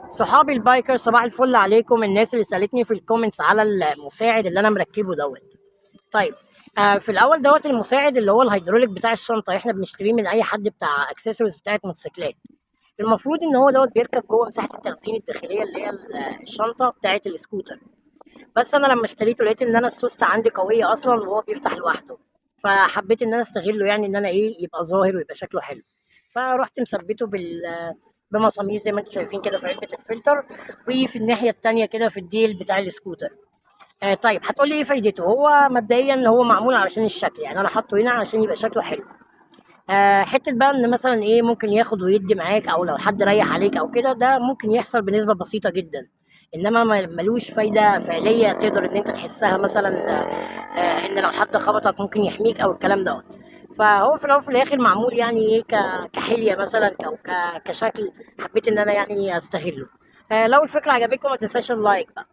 صحابي البايكر، صباح الفل عليكم. الناس اللي سالتني في الكومنتس على المساعد اللي انا مركبه دوت. طيب، في الاول دوت المساعد اللي هو الهيدروليك بتاع الشنطه، احنا بنشتريه من اي حد بتاع اكسسوارز بتاعت موتوسيكلات. المفروض ان هو دوت بيركب جوه مساحه التخزين الداخليه اللي هي الشنطه بتاعت السكوتر. بس انا لما اشتريته لقيت ان انا السوسته عندي قويه اصلا وهو بيفتح لوحده. فحبيت ان انا استغله، يعني ان انا يبقى ظاهر ويبقى شكله حلو. فرحت مثبته بمسامير زي ما انتم شايفين كده في علبه الفلتر، وفي الناحيه التانيه كده في الديل بتاع السكوتر. طيب، هتقولي ايه فايدته؟ هو مبدئيا هو معمول علشان الشكل، يعني انا حاطه هنا علشان يبقى شكله حلو. حته بقى ان مثلا ممكن ياخد ويدي معاك، او لو حد ريح عليك او كده، ده ممكن يحصل بنسبه بسيطه جدا. انما ملوش فايده فعليه تقدر ان انت تحسها، مثلا ان لو حد خبطك ممكن يحميك او الكلام دوت. فهو في الاول وفي الاخر معمول كحليه مثلا او كشكل. حبيت ان انا استغله. لو الفكره عجبتكم ما تنساش اللايك بقى.